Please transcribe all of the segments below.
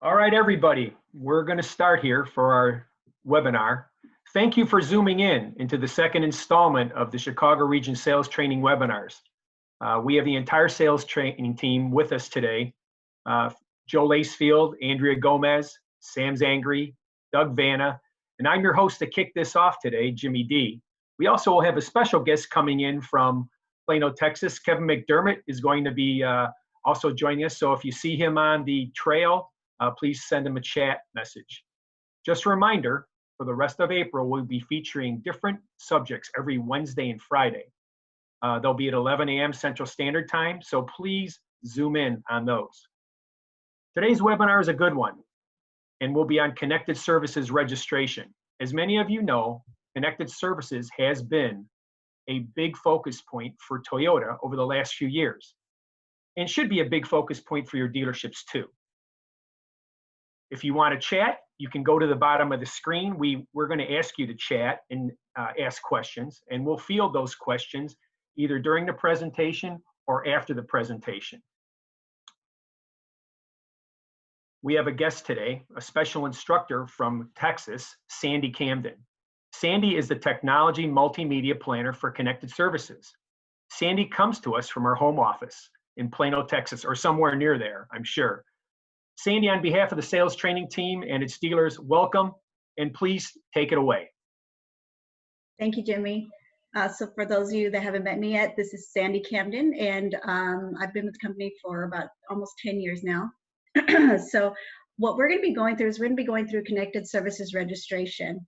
All right, everybody, we're going to start here for our webinar. Thank you for zooming in into the second installment of the Chicago Region Sales Training webinars. We have the entire sales training team with us today. Joe Lacefield, Andrea Gomez, Sam Zangri, Doug Vanna, and I'm your host to kick this off today, Jimmy D. We also will have a special guest coming in from Plano, Texas. Kevin McDermott is going to be also joining us. So if you see him on the trail, please send him a chat message. Just a reminder, for the rest of April, we'll be featuring different subjects every Wednesday and Friday. They'll be at 11 a.m. Central Standard Time, so please zoom in on those. Today's webinar is a good one, and will be on connected services registration. As many of you know, connected services has been a big focus point for Toyota over the last few years, and should be a big focus point for your dealerships too. If you want to chat, you can go to the bottom of the screen. We're going to ask you to chat and ask questions, and we'll field those questions either during the presentation or after the presentation. We have a guest today, a special instructor from Texas, Sandy Camden. Sandy is the technology multimedia planner for connected services. Sandy comes to us from her home office in Plano, Texas, or somewhere near there, I'm sure. Sandy, on behalf of the sales training team and its dealers, welcome, and please take it away. Thank you, Jimmy. So for those of you that haven't met me yet, this is Sandy Camden, and I've been with the company for about almost 10 years now. So what we're going to be going through is we're going to be going through connected services registration.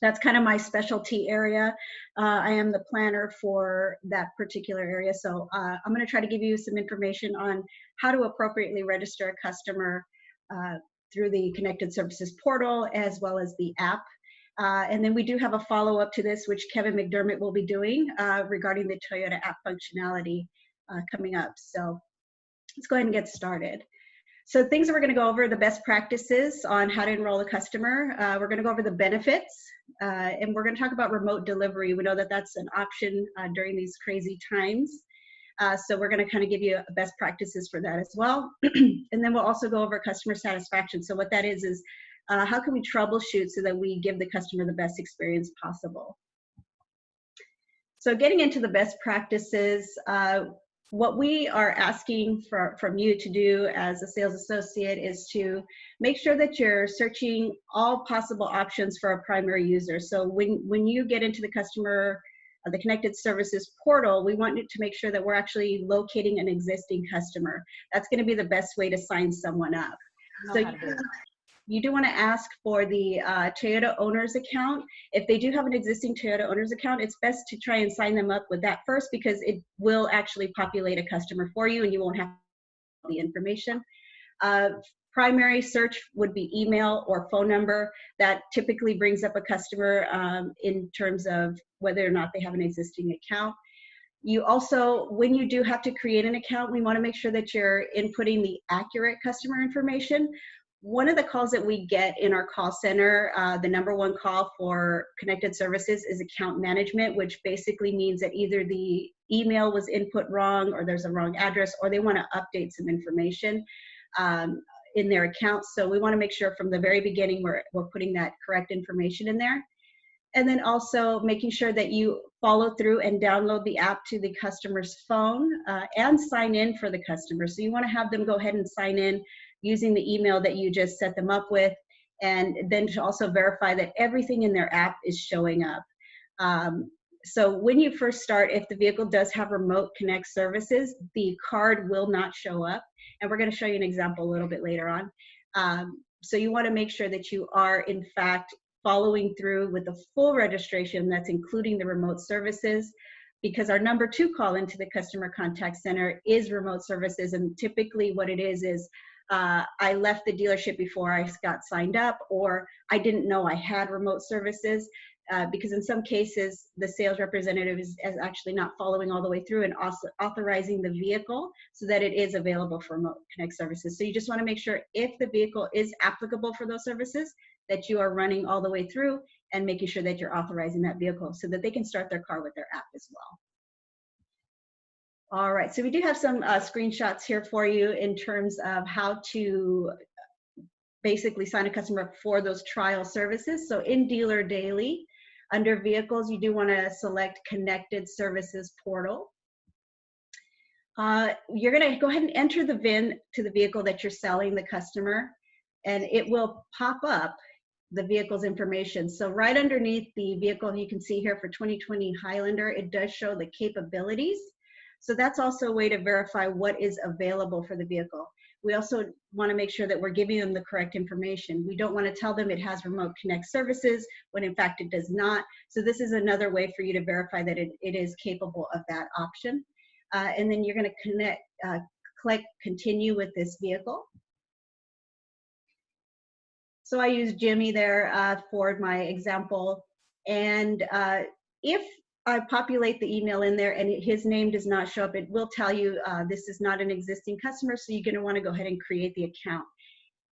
That's kind of my specialty area. I am the planner for that particular area. So I'm going to try to give you some information on how to appropriately register a customer through the connected services portal as well as the app. And then we do have a follow-up to this, which Kevin McDermott will be doing regarding the Toyota app functionality coming up. So let's go ahead and get started. So things that we're going to go over, the best practices on how to enroll a customer. We're going to go over the benefits, and we're going to talk about remote delivery. We know that that's an option during these crazy times. So we're going to kind of give you best practices for that as well. And then we'll also go over customer satisfaction. So what that is how can we troubleshoot so that we give the customer the best experience possible? So getting into the best practices, what we are asking from you to do as a sales associate is to make sure that you're searching all possible options for a primary user. So when you get into the customer, the connected services portal, we want you to make sure that we're actually locating an existing customer. That's going to be the best way to sign someone up. So you do want to ask for the Toyota owner's account. If they do have an existing Toyota owner's account, it's best to try and sign them up with that first, because it will actually populate a customer for you and you won't have the information. Primary search would be email or phone number. That typically brings up a customer in terms of whether or not they have an existing account. You also, when you do have to create an account, we want to make sure that you're inputting the accurate customer information. One of the calls that we get in our call center, the #1 call for connected services is account management, which basically means that either the email was input wrong or there's a wrong address, or they want to update some information in their account. So we want to make sure from the very beginning we're putting that correct information in there. And then also making sure that you follow through and download the app to the customer's phone and sign in for the customer. So you want to have them go ahead and sign in using the email that you just set them up with, and then to also verify that everything in their app is showing up. So when you first start, if the vehicle does have remote connect services, the card will not show up. And we're going to show you an example a little bit later on. So you want to make sure that you are, in fact, following through with the full registration that's including the remote services, because our #2 call into the customer contact center is remote services. And typically what it is I left the dealership before I got signed up, or I didn't know I had remote services, because in some cases the sales representative is actually not following all the way through and also authorizing the vehicle so that it is available for remote connect services. So you just want to make sure if the vehicle is applicable for those services, that you are running all the way through and making sure that you're authorizing that vehicle so that they can start their car with their app as well. All right, so we do have some screenshots here for you in terms of how to basically sign a customer up for those trial services. So in Dealer Daily, under Vehicles, you do want to select Connected Services Portal. You're going to go ahead and enter the VIN to the vehicle that you're selling the customer, and it will pop up the vehicle's information. So right underneath the vehicle, you can see here for 2020 Highlander, it does show the capabilities. So that's also a way to verify what is available for the vehicle. We also want to make sure that we're giving them the correct information. We don't want to tell them it has remote connect services when in fact it does not. So this is another way for you to verify that it is capable of that option. And then you're going to click continue with this vehicle. So I use Jimmy there for my example. And if I populate the email in there and his name does not show up, it will tell you this is not an existing customer, so you're going to want to go ahead and create the account.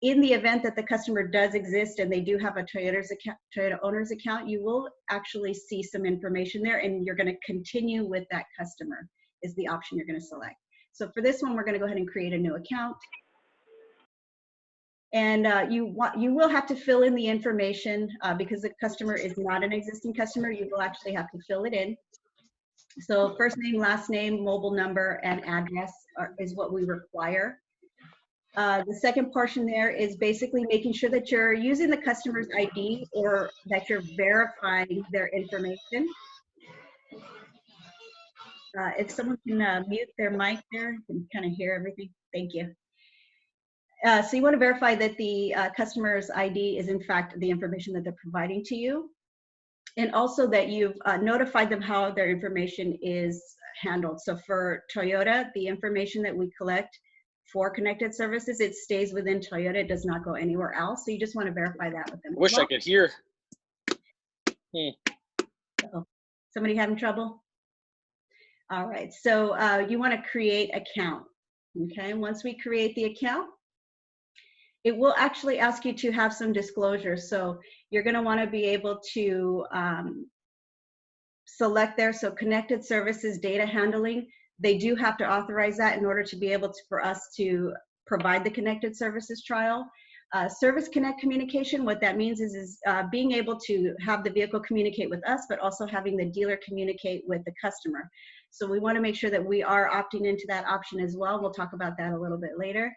In the event that the customer does exist and they do have a Toyota owner's account, you will actually see some information there, and you're going to continue with that customer is the option you're going to select. So for this one, we're going to go ahead and create a new account. And you will have to fill in the information because the customer is not an existing customer. You will actually have to fill it in. So first name, last name, mobile number, and address is what we require. The second portion there is basically making sure that you're using the customer's ID or that you're verifying their information. If someone can mute their mic there, you can kind of hear everything. Thank you. So you want to verify that the customer's ID is in fact the information that they're providing to you, and also that you've notified them how their information is handled. So for Toyota, the information that we collect for connected services, it stays within Toyota. It does not go anywhere else. So you just want to verify that with them. Wish I could hear. Uh-oh. Somebody having trouble? All right, so you want to create account. Okay, once we create the account, it will actually ask you to have some disclosures. So you're going to want to be able to select there. So connected services data handling, they do have to authorize that in order to be able to, for us to provide the connected services trial. Service connect communication, what that means is being able to have the vehicle communicate with us, but also having the dealer communicate with the customer. So we want to make sure that we are opting into that option as well. We'll talk about that a little bit later.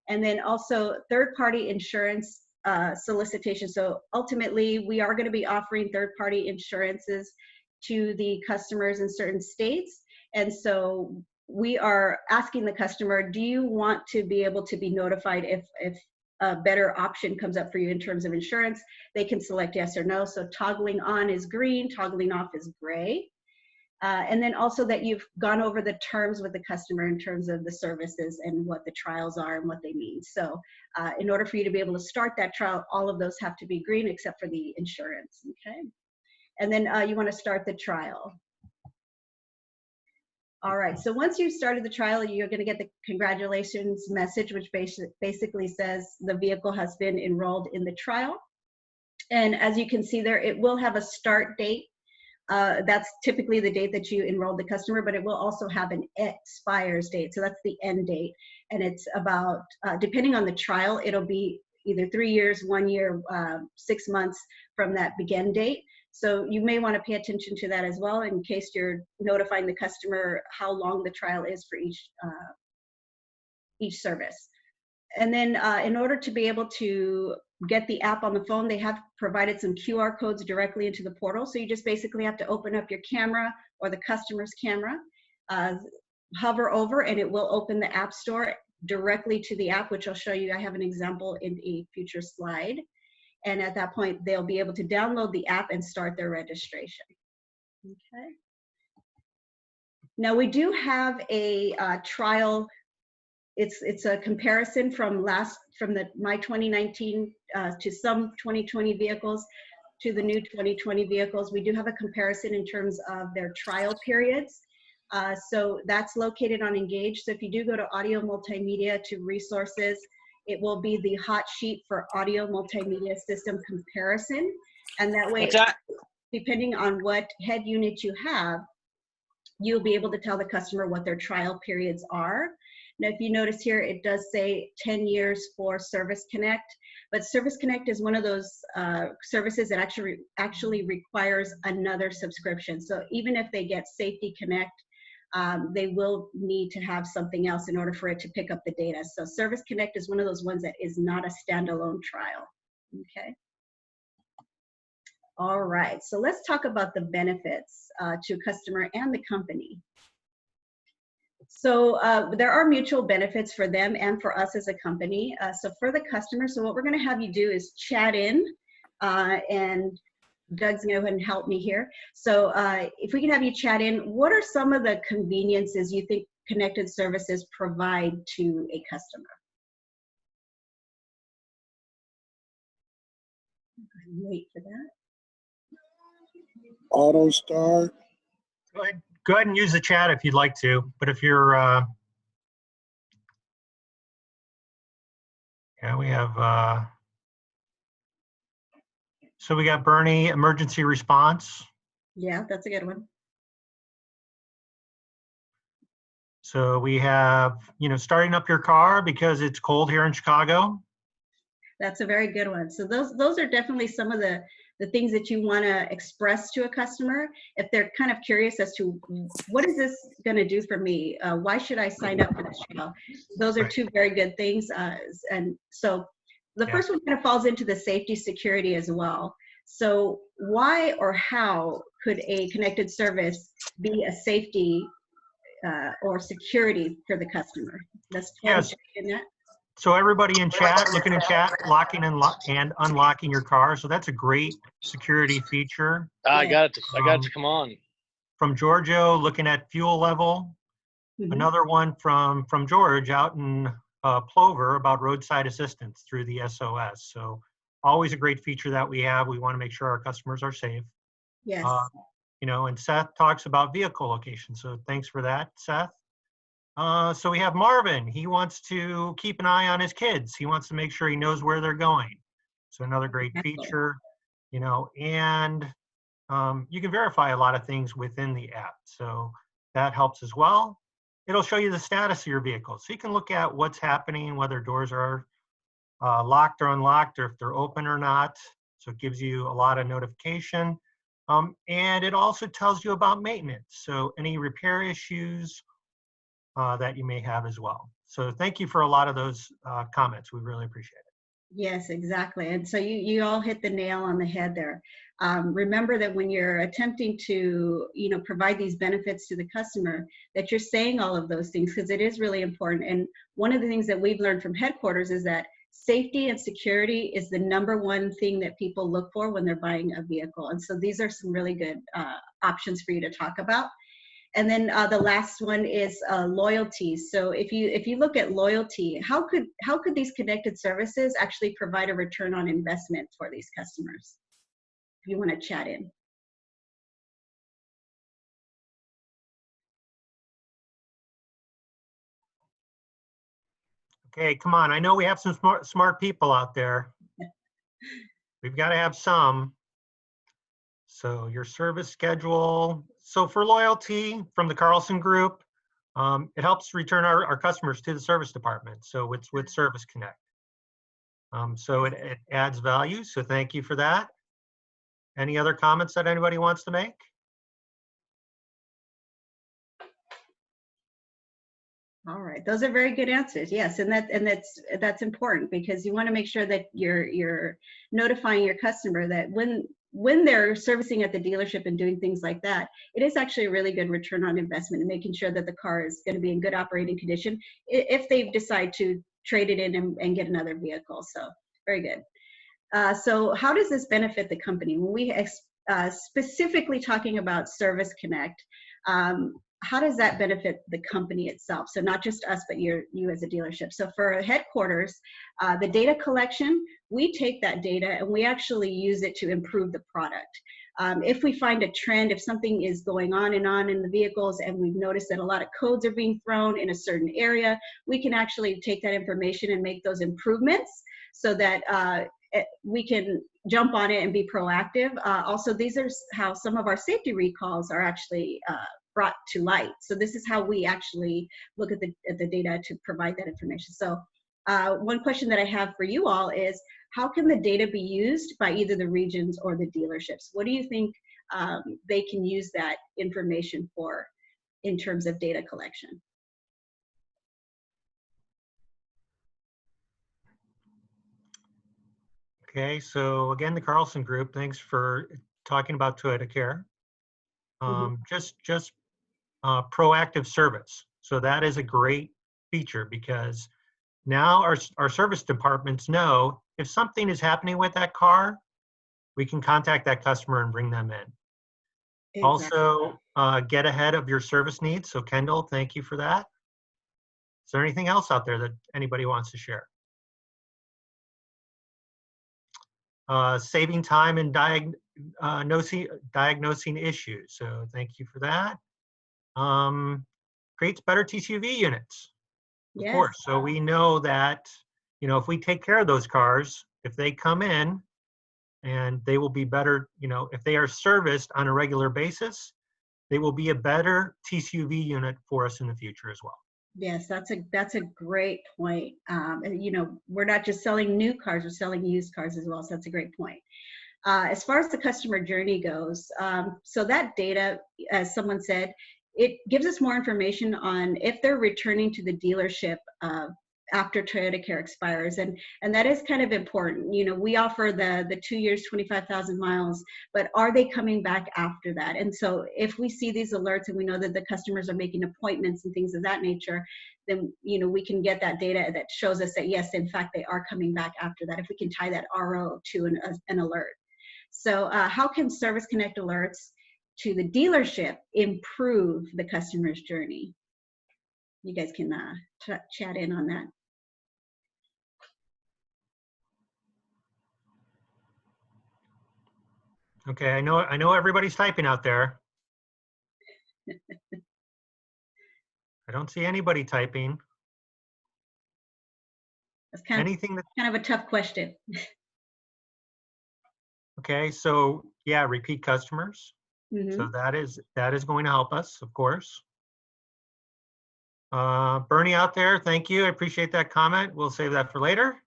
And then also third-party insurance solicitation. So ultimately, we are going to be offering third-party insurances to the customers in certain states. And so we are asking the customer, do you want to be able to be notified if a better option comes up for you in terms of insurance? They can select yes or no. So toggling on is green, toggling off is gray. And then also that you've gone over the terms with the customer in terms of the services and what the trials are and what they mean. So in order for you to be able to start that trial, all of those have to be green except for the insurance, okay? And then you want to start the trial. All right, so once you've started the trial, you're going to get the congratulations message, which basically says the vehicle has been enrolled in the trial. And as you can see there, it will have a start date. That's typically the date that you enrolled the customer, but it will also have an expires date. So that's the end date. And it's about, depending on the trial, it'll be either 3 years, 1 year, 6 months from that begin date. So you may want to pay attention to that as well in case you're notifying the customer how long the trial is for each service. And then in order to be able to get the app on the phone, they have provided some QR codes directly into the portal. So you just basically have to open up your camera or the customer's camera, hover over, and it will open the App Store directly to the app, which I'll show you. I have an example in a future slide. And at that point, they'll be able to download the app and start their registration. Okay. Now we do have a trial. It's a comparison from my 2019 to some 2020 vehicles to the new 2020 vehicles. We do have a comparison in terms of their trial periods. So that's located on Engage. So if you do go to audio multimedia to resources, it will be the hot sheet for audio multimedia system comparison. And that way, depending on what head unit you have, you'll be able to tell the customer what their trial periods are. Now, if you notice here, it does say 10 years for Service Connect, but Service Connect is one of those services that actually requires another subscription. So even if they get Safety Connect, they will need to have something else in order for it to pick up the data. So Service Connect is one of those ones that is not a standalone trial. Okay. All right, so let's talk about the benefits to customer and the company. So there are mutual benefits for them and for us as a company. So for the customer, so what we're going to have you do is chat in, and Doug's going to go ahead and help me here. So if we can have you chat in, what are some of the conveniences you think connected services provide to a customer? Wait for that. Auto start. Go ahead and use the chat if you'd like to, but if you're, yeah, we have, so we got Bernie, emergency response. Yeah, that's a good one. So we have, starting up your car because it's cold here in Chicago. That's a very good one. So those are definitely some of the things that you want to express to a customer if they're kind of curious as to what is this going to do for me? Why should I sign up for this trial? Those are two very good things. And so the first one kind of falls into the safety security as well. So why or how could a connected service be a safety or security for the customer? Let's Yes. in that. So everybody in chat, looking in chat, locking and unlocking your car. So that's a great security feature. I got it. I got it to come on. From Giorgio, looking at fuel level. Mm-hmm. Another one from George out in Plover about roadside assistance through the SOS. So always a great feature that we have. We want to make sure our customers are safe. Yes. And Seth talks about vehicle location. So thanks for that, Seth. So we have Marvin. He wants to keep an eye on his kids. He wants to make sure he knows where they're going. So another great feature, and you can verify a lot of things within the app. So that helps as well. It'll show you the status of your vehicle. So you can look at what's happening, whether doors are locked or unlocked, or if they're open or not. So it gives you a lot of notification. And it also tells you about maintenance. So any repair issues that you may have as well. So thank you for a lot of those comments. We really appreciate it. Yes, exactly. And so you all hit the nail on the head there. Remember that when you're attempting to, provide these benefits to the customer, that you're saying all of those things, because it is really important. And one of the things that we've learned from headquarters is that safety and security is the #1 thing that people look for when they're buying a vehicle. And so these are some really good options for you to talk about. And then the last one is loyalty. So if you look at loyalty, how could these connected services actually provide a return on investment for these customers? If you want to chat in. Okay, come on. I know we have some smart people out there. We've got to have some. So your service schedule. So for loyalty from the Carlson Group, it helps return our customers to the service department. So it's with Service Connect. So it adds value. So thank you for that. Any other comments that anybody wants to make? All right, those are very good answers. Yes, and that's important, because you want to make sure that you're notifying your customer that when they're servicing at the dealership and doing things like that, it is actually a really good return on investment, and making sure that the car is going to be in good operating condition if they decide to trade it in and get another vehicle. So very good. So how does this benefit the company? When we specifically talking about Service Connect, how does that benefit the company itself? So not just us, but you as a dealership. So for headquarters, the data collection, we take that data and we actually use it to improve the product. If we find a trend, if something is going on in the vehicles and we've noticed that a lot of codes are being thrown in a certain area, we can actually take that information and make those improvements so that we can jump on it and be proactive. Also, these are how some of our safety recalls are actually brought to light. So this is how we actually look at the data to provide that information. So one question that I have for you all is, how can the data be used by either the regions or the dealerships? What do you think they can use that information for in terms of data collection? Okay, so again, the Carlson Group, thanks for talking about Toyota Care. Just proactive service. So that is a great feature, because now our service departments know if something is happening with that car, we can contact that customer and bring them in. Exactly. Also, get ahead of your service needs. So Kendall, thank you for that. Is there anything else out there that anybody wants to share? Saving time in diagnosing issues. So thank you for that. Creates better TCUV units, of Yes. course. So we know that, if we take care of those cars, if they come in, and they will be better, if they are serviced on a regular basis, they will be a better TCUV unit for us in the future as well. Yes, that's a great point. We're not just selling new cars, we're selling used cars as well. So that's a great point. As far as the customer journey goes, so that data, as someone said, it gives us more information on if they're returning to the dealership after Toyota Care expires, and that is kind of important. We offer the 2 years, 25,000 miles, but are they coming back after that? And so if we see these alerts and we know that the customers are making appointments and things of that nature, then we can get that data that shows us that yes, in fact, they are coming back after that, if we can tie that RO to an alert. So how can Service Connect alerts to the dealership improve the customer's journey? You guys can chat in on that. Okay, I know everybody's typing out there. I don't see anybody typing. That's kind of a tough question. Okay, so yeah, repeat customers. Mm-hmm. So that is going to help us, of course. Bernie out there, thank you. I appreciate that comment. We'll save that for later.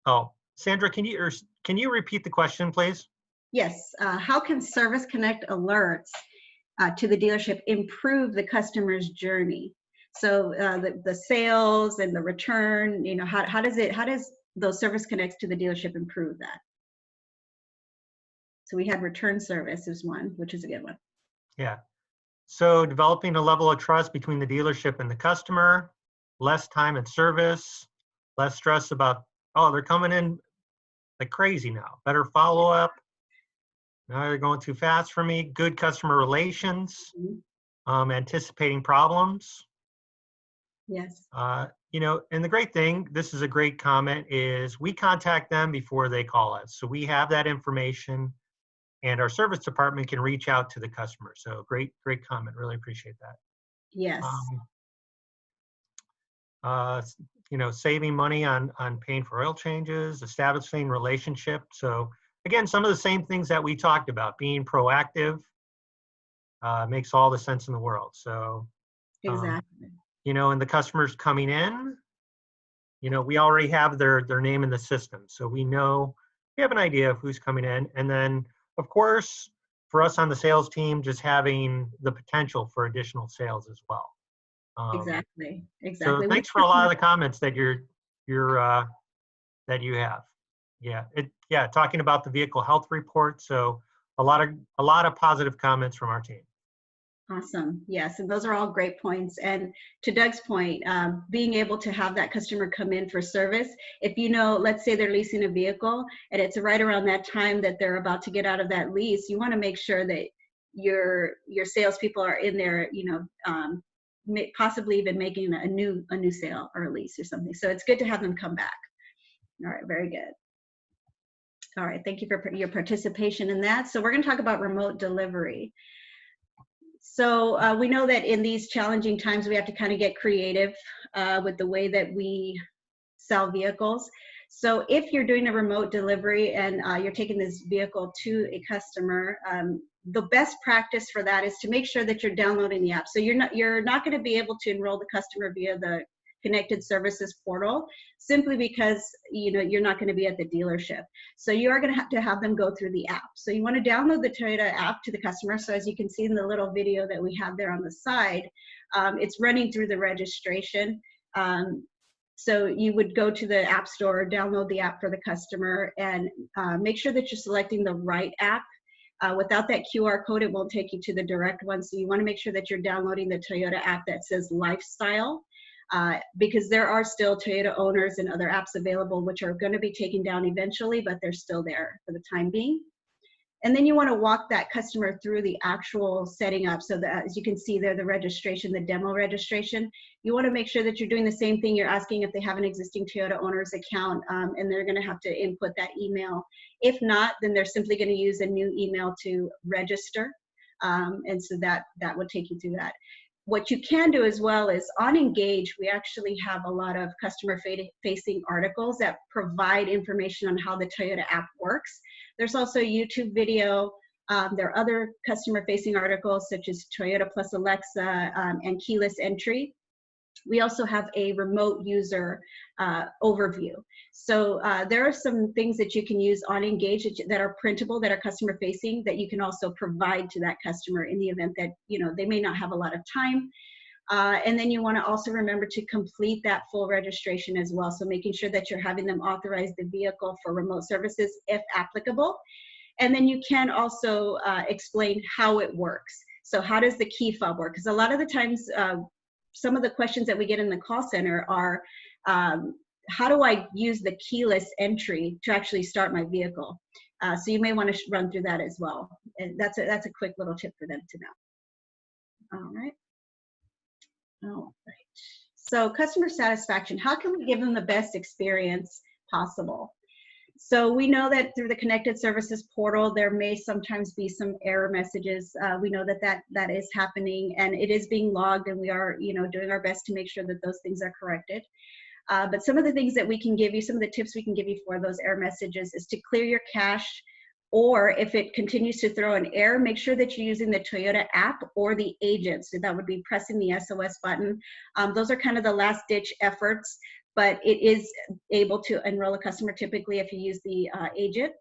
Oh, Sandra, can you repeat the question, please? Yes. How can Service Connect alerts to the dealership improve the customer's journey? So the sales and the return, how does those Service Connects to the dealership improve that? So we had return service is one, which is a good one. Yeah. So developing a level of trust between the dealership and the customer, less time in service, less stress about, oh, they're coming in like crazy now. Better follow-up. Now they're going too fast for me. Good customer relations, anticipating problems. Yes. And the great thing, this is a great comment, is we contact them before they call us. So we have that information, and our service department can reach out to the customer. So great comment. Really appreciate that. Yes. Saving money on paying for oil changes, establishing relationship. So again, some of the same things that we talked about, being proactive, makes all the sense in the world. So exactly. And the customers coming in, we already have their name in the system. So we have an idea of who's coming in. And then, of course, for us on the sales team, just having the potential for additional sales as well. Exactly. So thanks for a lot of the comments that that you have. Yeah, talking about the vehicle health report. So a lot of positive comments from our team. Awesome. Yes, and those are all great points. And to Doug's point, being able to have that customer come in for service, if let's say they're leasing a vehicle and it's right around that time that they're about to get out of that lease, you want to make sure that your salespeople are in there, possibly even making a new sale or a lease or something. So it's good to have them come back. All right, very good. All right, thank you for your participation in that. So we're going to talk about remote delivery. So we know that in these challenging times, we have to kind of get creative with the way that we sell vehicles. So if you're doing a remote delivery and you're taking this vehicle to a customer, the best practice for that is to make sure that you're downloading the app. So you're not going to be able to enroll the customer via the Connected Services portal, simply because you're not going to be at the dealership. So you are going to have them go through the app. So you want to download the Toyota app to the customer. So as you can see in the little video that we have there on the side, it's running through the registration. So you would go to the App Store, download the app for the customer, and make sure that you're selecting the right app. Without that QR code, it won't take you to the direct one. So you want to make sure that you're downloading the Toyota app that says Lifestyle, because there are still Toyota owners and other apps available which are going to be taken down eventually, but they're still there for the time being. And then you want to walk that customer through the actual setting up. So that, as you can see there, the registration, the demo registration, you want to make sure that you're doing the same thing. You're asking if they have an existing Toyota owner's account, and they're going to have to input that email. If not, then they're simply going to use a new email to register. And so that would take you through that. What you can do as well is on Engage, we actually have a lot of customer-facing articles that provide information on how the Toyota app works. There's also a YouTube video. There are other customer-facing articles such as Toyota plus Alexa and keyless entry. We also have a remote user overview. So there are some things that you can use on Engage that are printable, that are customer facing, that you can also provide to that customer in the event that they may not have a lot of time. And then you want to also remember to complete that full registration as well. So making sure that you're having them authorize the vehicle for remote services if applicable. And then you can also explain how it works. So how does the key fob work? Because a lot of the times, some of the questions that we get in the call center are, how do I use the keyless entry to actually start my vehicle? So you may want to run through that as well. And that's a quick little tip for them to know. All right. All right. So customer satisfaction, how can we give them the best experience possible? So we know that through the Connected Services portal, there may sometimes be some error messages. We know that is happening, and it is being logged, and we are doing our best to make sure that those things are corrected. But some of the things that we can give you, some of the tips we can give you for those error messages is to clear your cache, or if it continues to throw an error, make sure that you're using the Toyota app or the agent. So that would be pressing the SOS button. Those are kind of the last ditch efforts, but it is able to enroll a customer typically if you use the agent.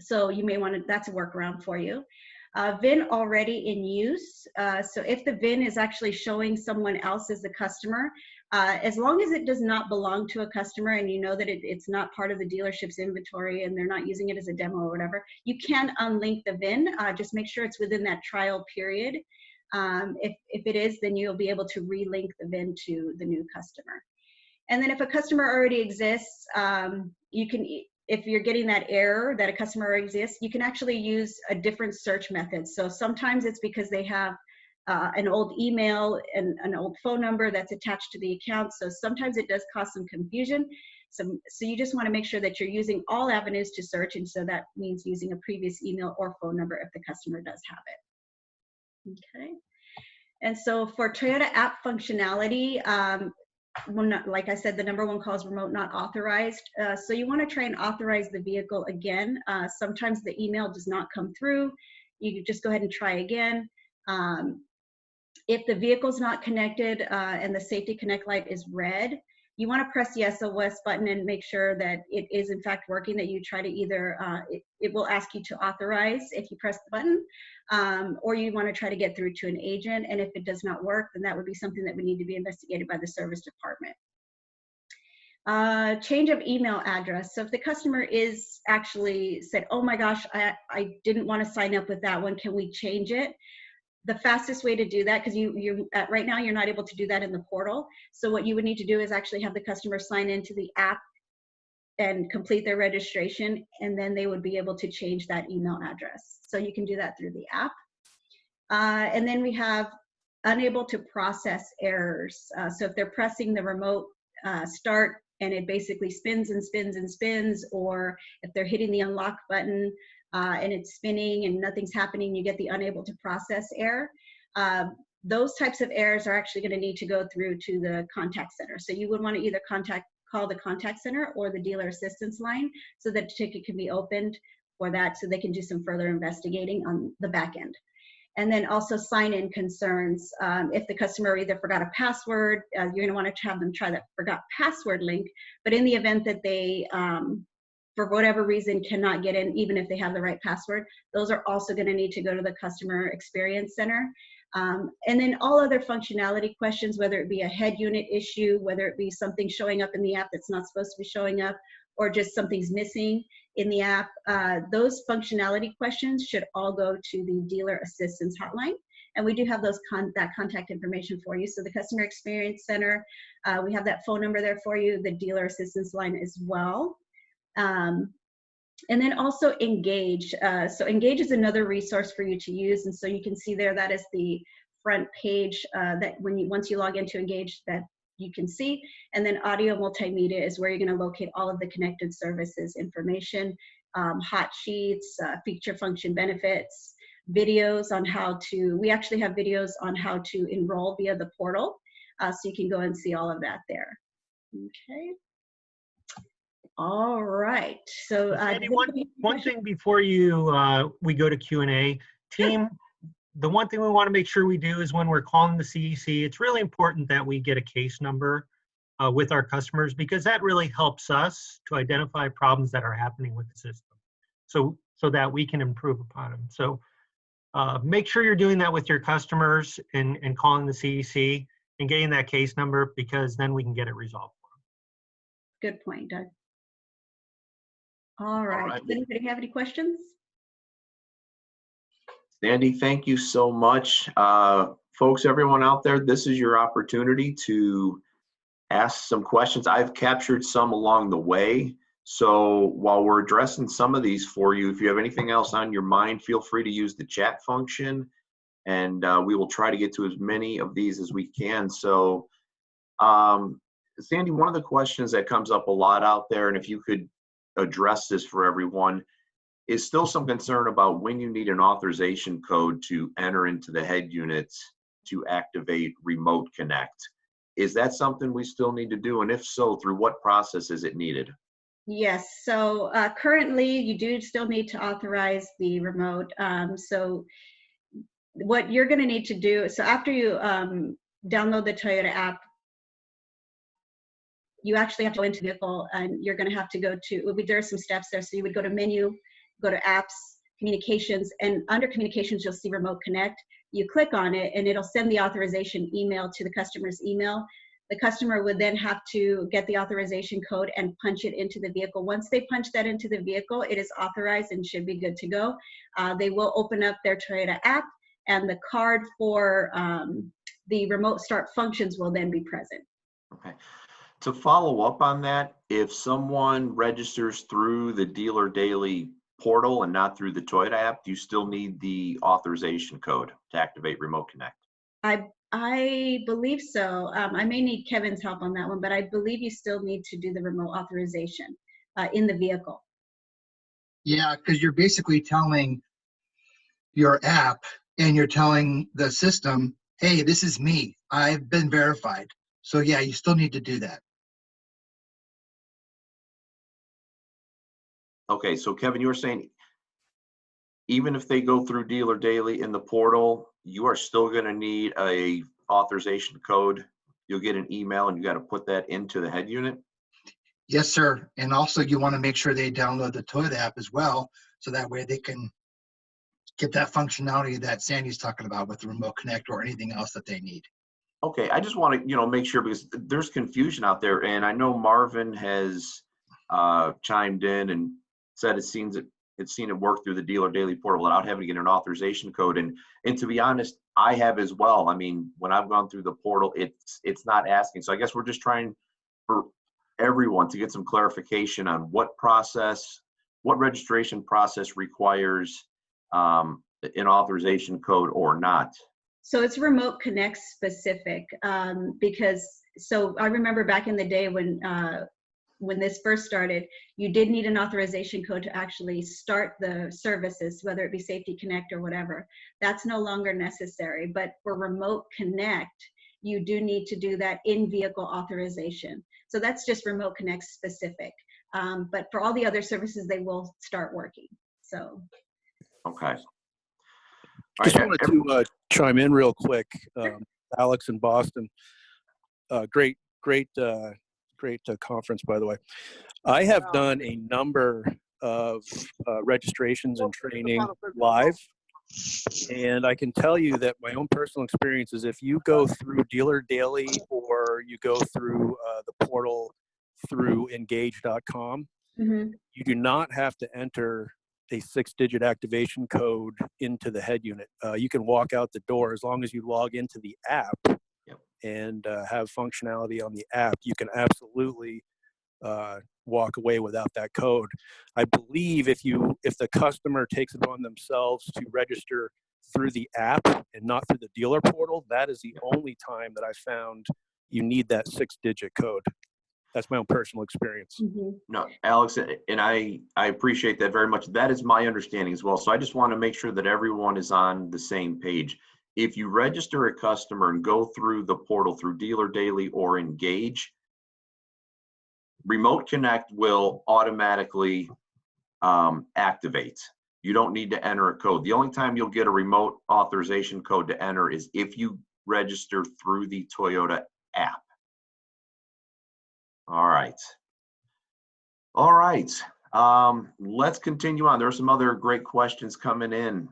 So you may want to, that's a workaround for you. VIN already in use. So if the VIN is actually showing someone else as the customer, as long as it does not belong to a customer and you know that it's not part of the dealership's inventory and they're not using it as a demo or whatever, you can unlink the VIN. Just make sure it's within that trial period. If it is, then you'll be able to relink the VIN to the new customer. And then if a customer already exists, you can, if you're getting that error that a customer exists, you can actually use a different search method. So sometimes it's because they have an old email and an old phone number that's attached to the account. So sometimes it does cause some confusion. So you just want to make sure that you're using all avenues to search. And so that means using a previous email or phone number if the customer does have it. Okay. And so for Toyota app functionality, like I said, the #1 call is remote not authorized. So you want to try and authorize the vehicle again. Sometimes the email does not come through. You can just go ahead and try again. If the vehicle's not connected and the Safety Connect light is red, you want to press the SOS button and make sure that it is in fact working, that you try to either, it will ask you to authorize if you press the button, or you want to try to get through to an agent. And if it does not work, then that would be something that would need to be investigated by the service department. Change of email address. So if the customer is actually said, oh my gosh, I didn't want to sign up with that one, can we change it? The fastest way to do that, because right now you're not able to do that in the portal. So what you would need to do is actually have the customer sign into the app and complete their registration, and then they would be able to change that email address. So you can do that through the app. And then we have unable to process errors. So if they're pressing the remote start and it basically spins and spins and spins, or if they're hitting the unlock button and it's spinning and nothing's happening, you get the unable to process error. Those types of errors are actually going to need to go through to the contact center. So you would want to either contact call the contact center or the dealer assistance line so that the ticket can be opened for that, so they can do some further investigating on the back end. And then also sign-in concerns. If the customer either forgot a password, you're going to want to have them try that forgot password link. But in the event that they, for whatever reason, cannot get in, even if they have the right password, those are also going to need to go to the Customer Experience Center. And then all other functionality questions, whether it be a head unit issue, whether it be something showing up in the app that's not supposed to be showing up, or just something's missing in the app, those functionality questions should all go to the dealer assistance hotline. And we do have those that contact information for you. So the Customer Experience Center, we have that phone number there for you, the dealer assistance line as well. And then also Engage. So Engage is another resource for you to use. And so you can see there, that is the front page that once you log into Engage, that you can see. And then audio multimedia is where you're going to locate all of the connected services information, hot sheets, feature function benefits, videos on how to, we actually have videos on how to enroll via the portal. So you can go and see all of that there. Okay. All right. So Sandy, one thing before we go to Q&A, team, the one thing we want to make sure we do is when we're calling the CEC, it's really important that we get a case number with our customers, because that really helps us to identify problems that are happening with the system, so that we can improve upon them. So make sure you're doing that with your customers and calling the CEC and getting that case number, because then we can get it resolved for them. Good point, Doug. All right. Does anybody have any questions? Sandy, thank you so much. Folks, everyone out there, this is your opportunity to ask some questions. I've captured some along the way. So while we're addressing some of these for you, if you have anything else on your mind, feel free to use the chat function, and we will try to get to as many of these as we can. So Sandy, one of the questions that comes up a lot out there, and if you could address this for everyone, is still some concern about when you need an authorization code to enter into the head units to activate Remote Connect. Is that something we still need to do? And if so, through what process is it needed? Yes, so currently you do still need to authorize the remote. So what you're going to need to do, so after you download the Toyota app, you actually have to go into the vehicle, and you're going to have to go to, there are some steps there. So you would go to menu, go to apps, communications, and under communications, you'll see Remote Connect. You click on it and it'll send the authorization email to the customer's email. The customer would then have to get the authorization code and punch it into the vehicle. Once they punch that into the vehicle, it is authorized and should be good to go. They will open up their Toyota app, and the card for the remote start functions will then be present. Okay. To follow up on that, if someone registers through the Dealer Daily portal and not through the Toyota app, do you still need the authorization code to activate Remote Connect? I believe so. I may need Kevin's help on that one, but I believe you still need to do the remote authorization in the vehicle. Yeah, because you're basically telling your app and you're telling the system, hey, this is me. I've been verified. So yeah, you still need to do that. Okay, so Kevin, you were saying even if they go through Dealer Daily in the portal, you are still going to need a authorization code. You'll get an email and you got to put that into the head unit? Yes, sir. And also you want to make sure they download the Toyota app as well, so that way they can get that functionality that Sandy's talking about with the Remote Connect or anything else that they need. Okay, I just want to, make sure, because there's confusion out there, and I know Marvin has chimed in and said it's seen it work through the Dealer Daily portal without having to get an authorization code. And to be honest, I have as well. I mean, when I've gone through the portal, it's not asking. So I guess we're just trying for everyone to get some clarification on what registration process requires an authorization code or not. So it's Remote Connect specific, because, so I remember back in the day when this first started, you did need an authorization code to actually start the services, whether it be Safety Connect or whatever. That's no longer necessary. But for Remote Connect, you do need to do that in-vehicle authorization. So that's just Remote Connect specific. But for all the other services, they will start working. So. Okay. Just wanted to chime in real quick. Alex in Boston, great conference, by the way. I have done a number of registrations and training live, and I can tell you that my own personal experience is if you go through Dealer Daily or you go through the portal through engage.com, you do not have to enter a 6-digit activation code into the head unit. You can walk out the door as long as you log into the app and have functionality on the app. You can absolutely walk away without that code. I believe if the customer takes it on themselves to register through the app and not through the dealer portal, that is the only time that I found you need that 6-digit code. That's my own personal experience. No, Alex, and I appreciate that very much. That is my understanding as well. So I just want to make sure that everyone is on the same page. If you register a customer and go through the portal through Dealer Daily or Engage, Remote Connect will automatically activate. You don't need to enter a code. The only time you'll get a remote authorization code to enter is if you register through the Toyota app. All right. Let's continue on. There are some other great questions coming in.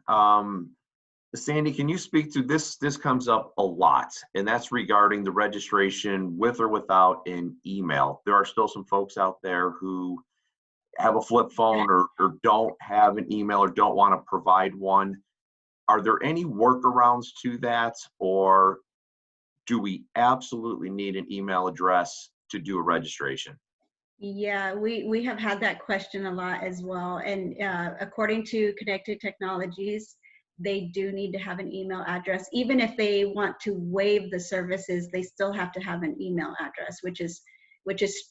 Sandy, can you speak to this? This comes up a lot, and that's regarding the registration with or without an email. There are still some folks out there who have a flip phone or don't have an email or don't want to provide one. Are there any workarounds to that, or do we absolutely need an email address to do a registration? Yeah, we have had that question a lot as well. And according to Connected Technologies, they do need to have an email address. Even if they want to waive the services, they still have to have an email address, which is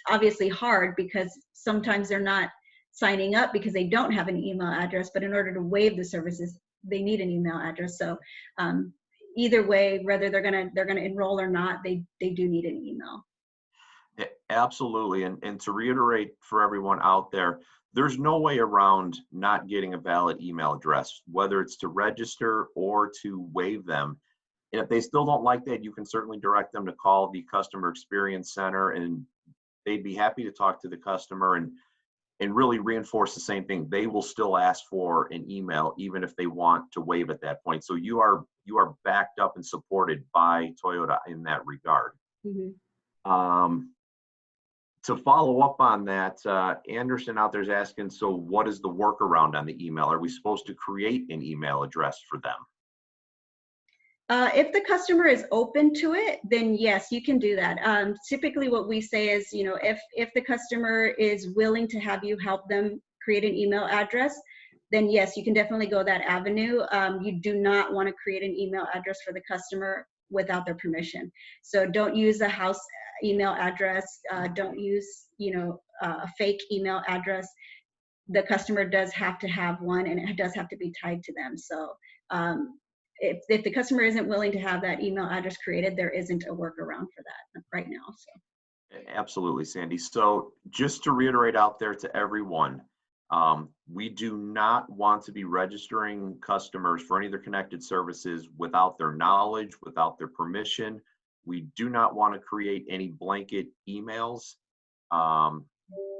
obviously hard because sometimes they're not signing up because they don't have an email address, but in order to waive the services, they need an email address. So either way, whether they're gonna enroll or not, they do need an email. Absolutely. And to reiterate for everyone out there, there's no way around not getting a valid email address, whether it's to register or to waive them. And if they still don't like that, you can certainly direct them to call the Customer Experience Center, and they'd be happy to talk to the customer and really reinforce the same thing. They will still ask for an email, even if they want to waive at that point. So you are backed up and supported by Toyota in that regard. To follow up on that, Anderson out there is asking, so what is the workaround on the email? Are we supposed to create an email address for them? If the customer is open to it, then yes, you can do that. Typically what we say is, if the customer is willing to have you help them create an email address, then yes, you can definitely go that avenue. You do not want to create an email address for the customer without their permission. So don't use a house email address. Don't use, a fake email address. The customer does have to have one, and it does have to be tied to them. So if the customer isn't willing to have that email address created, there isn't a workaround for that right now. So. Absolutely, Sandy. So just to reiterate out there to everyone, we do not want to be registering customers for any of their connected services without their knowledge, without their permission. We do not want to create any blanket emails,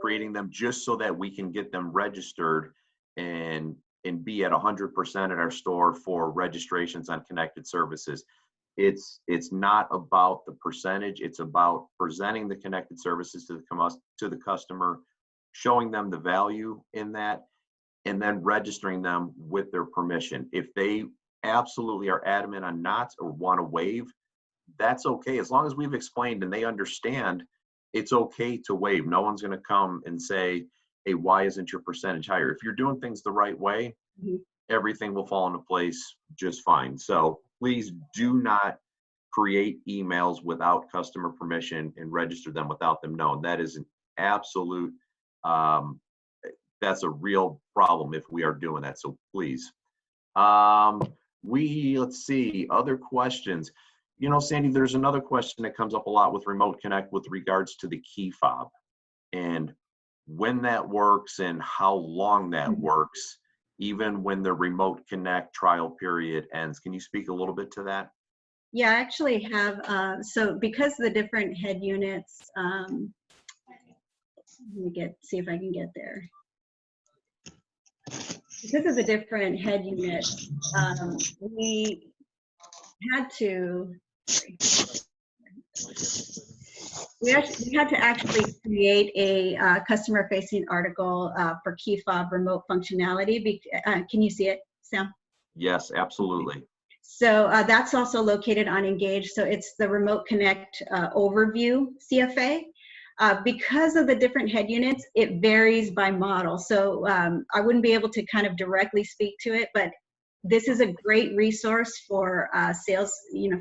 creating them just so that we can get them registered and be at 100% at our store for registrations on connected services. It's not about the percentage. It's about presenting the connected services to the customer, showing them the value in that, and then registering them with their permission. If they absolutely are adamant on not or want to waive, that's okay. As long as we've explained and they understand, it's okay to waive. No one's going to come and say, hey, why isn't your percentage higher? If you're doing things the right way, everything will fall into place just fine. So please do not create emails without customer permission and register them without them knowing. That is an absolute, that's a real problem if we are doing that. So please. Let's see, other questions. You know, Sandy, there's another question that comes up a lot with Remote Connect with regards to the key fob and when that works and how long that works, even when the Remote Connect trial period ends. Can you speak a little bit to that? Yeah, I actually have, so because the different head units, let me see if I can get there. Because of the different head units, we had to, we had to actually create a customer-facing article for key fob remote functionality. Can you see it, Sam? Yes, absolutely. So that's also located on Engage. So it's the Remote Connect overview CFA. Because of the different head units, it varies by model. So I wouldn't be able to kind of directly speak to it, but this is a great resource for sales,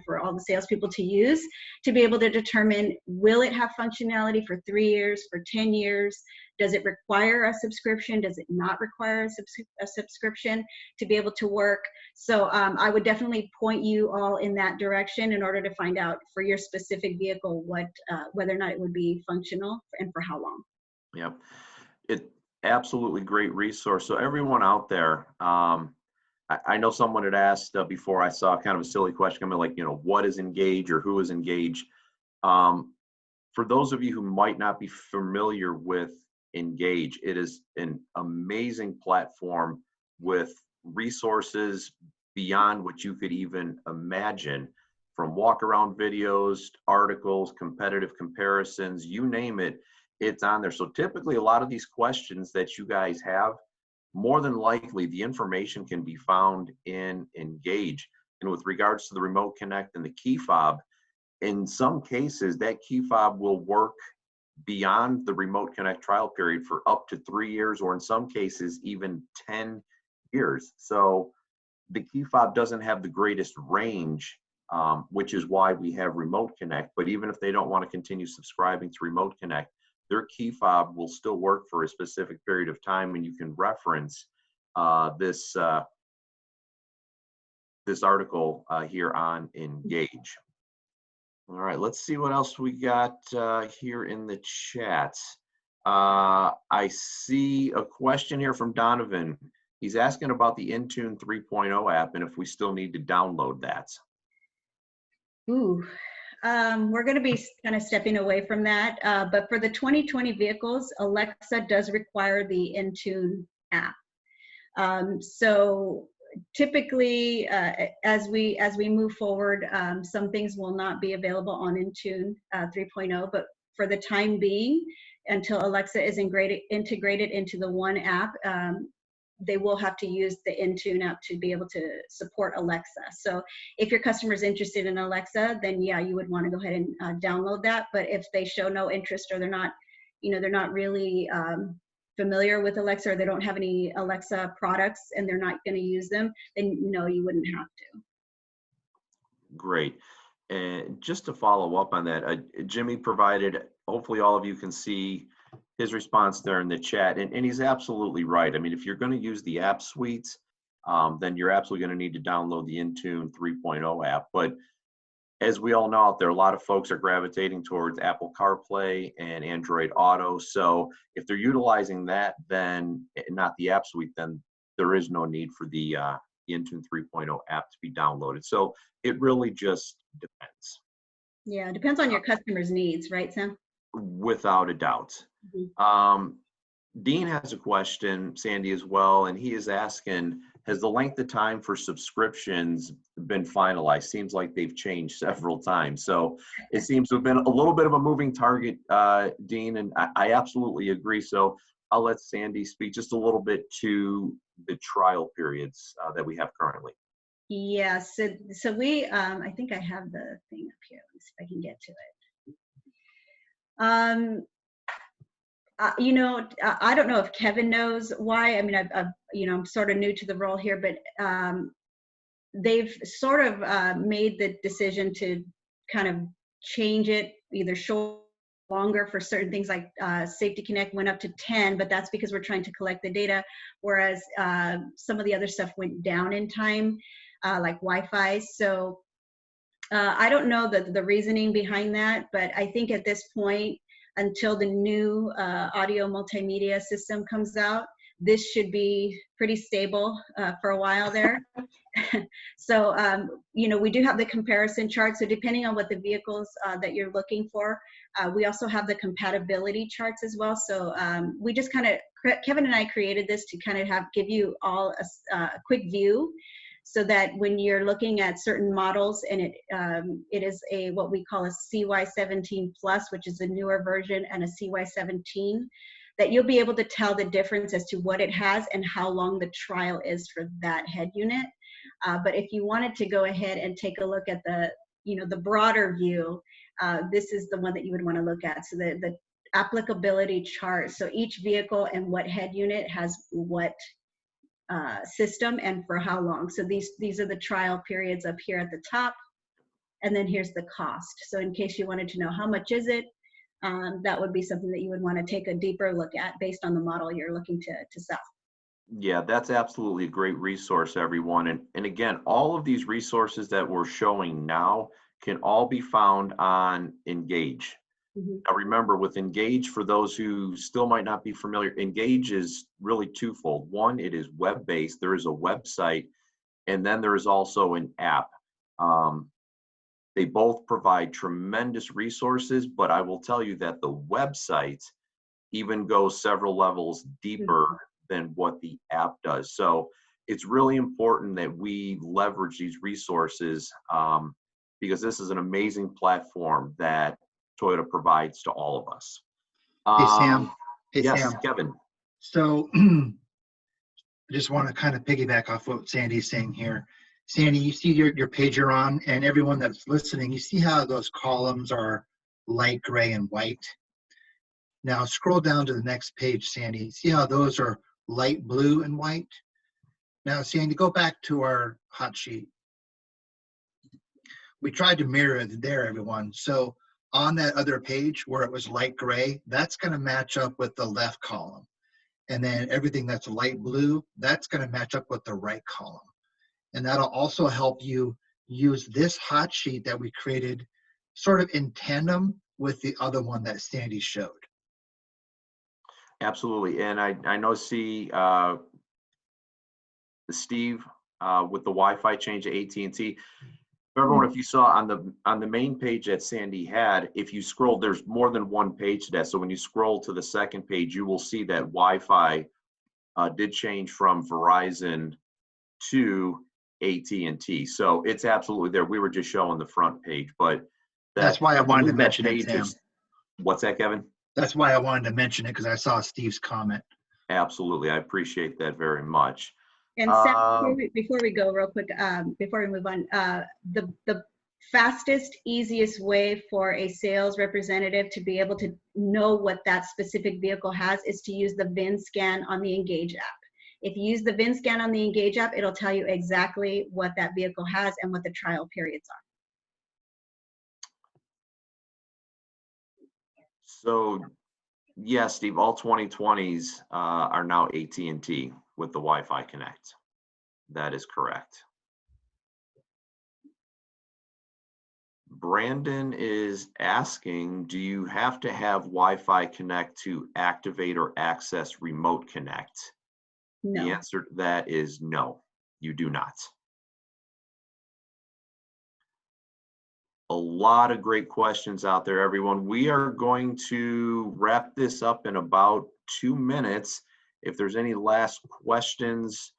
for all the salespeople to use to be able to determine, will it have functionality for 3 years, for 10 years? Does it require a subscription? Does it not require a subscription to be able to work? So I would definitely point you all in that direction in order to find out for your specific vehicle whether or not it would be functional and for how long. Yeah, it absolutely great resource. So everyone out there, I know someone had asked before. I saw kind of a silly question coming, like, what is Engage or who is Engage? For those of you who might not be familiar with Engage, it is an amazing platform with resources beyond what you could even imagine, from walk around videos, articles, competitive comparisons, you name it, it's on there. So typically a lot of these questions that you guys have, more than likely the information can be found in Engage. And with regards to the Remote Connect and the key fob, in some cases that key fob will work beyond the Remote Connect trial period for up to 3 years, or in some cases even 10 years. So the key fob doesn't have the greatest range, which is why we have Remote Connect. But even if they don't want to continue subscribing to Remote Connect, their key fob will still work for a specific period of time, and you can reference this article here on Engage. All right, let's see what else we got here in the chat. I see a question here from Donovan. He's asking about the Intune 3.0 app and if we still need to download that. Ooh, we're going to be kind of stepping away from that. But for the 2020 vehicles, Alexa does require the Intune app. So typically, as we move forward, some things will not be available on Intune 3.0. But for the time being, until Alexa is integrated into the one app, they will have to use the Intune app to be able to support Alexa. So if your customer is interested in Alexa, then yeah, you would want to go ahead and download that. But if they show no interest, or they're not really familiar with Alexa, or they don't have any Alexa products and they're not going to use them, then no, you wouldn't have to. Great. And just to follow up on that, Jimmy provided, hopefully all of you can see his response there in the chat, and he's absolutely right. I mean, if you're going to use the app suites, then you're absolutely going to need to download the Intune 3.0 app. But as we all know out there, a lot of folks are gravitating towards Apple CarPlay and Android Auto. So if they're utilizing that, then not the app suite, then there is no need for the Intune 3.0 app to be downloaded. So it really just depends. Yeah, it depends on your customer's needs, right, Sam? Without a doubt. Mm-hmm. Dean has a question, Sandy, as well, and he is asking, has the length of time for subscriptions been finalized? Seems like they've changed several times. So it seems to have been a little bit of a moving target, Dean, and I absolutely agree. So I'll let Sandy speak just a little bit to the trial periods that we have currently. Yeah, so we, I think I have the thing up here. Let's see if I can get to it. I don't know if Kevin knows why. I mean, I'm sort of new to the role here, but they've sort of made the decision to kind of change it, either short, longer for certain things, like Safety Connect went up to 10, but that's because we're trying to collect the data, whereas some of the other stuff went down in time, like Wi-Fi. So I don't know the reasoning behind that, but I think at this point, until the new audio multimedia system comes out, this should be pretty stable for a while there. So, you know, we do have the comparison chart. So depending on what the vehicles that you're looking for, we also have the compatibility charts as well. So we just kind of, Kevin and I created this to kind of give you all a quick view, so that when you're looking at certain models, and it is what we call a CY17 Plus, which is a newer version, and a CY17, that you'll be able to tell the difference as to what it has and how long the trial is for that head unit. But if you wanted to go ahead and take a look at the, you know, the broader view, this is the one that you would want to look at. So the applicability chart. So each vehicle and what head unit has what system and for how long. So these are the trial periods up here at the top, and then here's the cost. So in case you wanted to know how much is it, that would be something that you would want to take a deeper look at based on the model you're looking to sell. Yeah, that's absolutely a great resource, everyone. And again, all of these resources that we're showing now can all be found on Engage. Now remember, with Engage, for those who still might not be familiar, Engage is really twofold. One, it is web-based. There is a website, and then there is also an app. They both provide tremendous resources, but I will tell you that the website even goes several levels deeper than what the app does. So it's really important that we leverage these resources because this is an amazing platform that Toyota provides to all of us. Hey, Sam. Hey, yes, Sam. Kevin. So I just want to kind of piggyback off what Sandy's saying here. Sandy, you see your page you're on, and everyone that's listening, you see how those columns are light gray and white? Now scroll down to the next page, Sandy. See how those are light blue and white? Now, Sandy, go back to our hot sheet. We tried to mirror it there, everyone. So on that other page where it was light gray, that's going to match up with the left column. And then everything that's light blue, that's going to match up with the right column. And that'll also help you use this hot sheet that we created sort of in tandem with the other one that Sandy showed. Absolutely. And I know, see, Steve, with the Wi-Fi change to AT&T, everyone, if you saw on the main page that Sandy had, if you scroll, there's more than one page to that. So when you scroll to the second page, you will see that Wi-Fi did change from Verizon to AT&T. So it's absolutely there. We were just showing the front page, but that's why I wanted to mention it, Sam. What's that, Kevin? That's why I wanted to mention it, because I saw Steve's comment. Absolutely. I appreciate that very much. And Sam, before we go real quick, before we move on, the fastest, easiest way for a sales representative to be able to know what that specific vehicle has is to use the VIN scan on the Engage app. If you use the VIN scan on the Engage app, it'll tell you exactly what that vehicle has and what the trial periods are. So, yes, Steve, all 2020s are now AT&T with the Wi-Fi Connect. That is correct. Brandon is asking, do you have to have Wi-Fi Connect to activate or access Remote Connect? No. The answer to that is no, you do not. A lot of great questions out there, everyone. We are going to wrap this up in about 2 minutes. If there's any last questions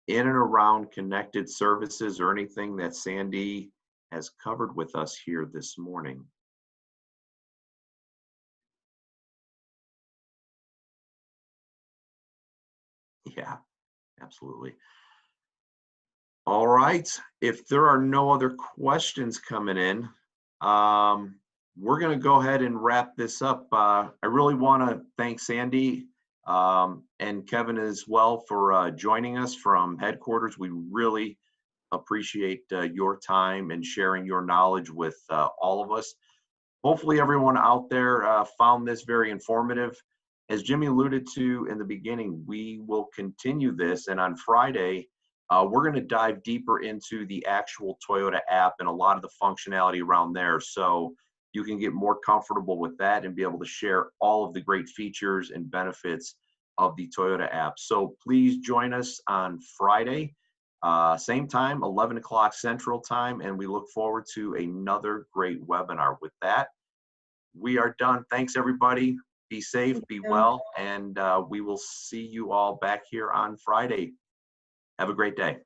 in and around connected services or anything that Sandy has covered with us here this morning. Yeah, absolutely. All right, if there are no other questions coming in, we're going to go ahead and wrap this up. I really want to thank Sandy and Kevin as well for joining us from headquarters. We really appreciate your time and sharing your knowledge with all of us. Hopefully everyone out there found this very informative. As Jimmy alluded to in the beginning, we will continue this, and on Friday, We're going to dive deeper into the actual Toyota app and a lot of the functionality around there. So you can get more comfortable with that and be able to share all of the great features and benefits of the Toyota app. So please join us on Friday, same time, 11 o'clock Central Time, and we look forward to another great webinar. With that, we are done. Thanks, everybody. Be safe, be well, and we will see you all back here on Friday. Have a great day.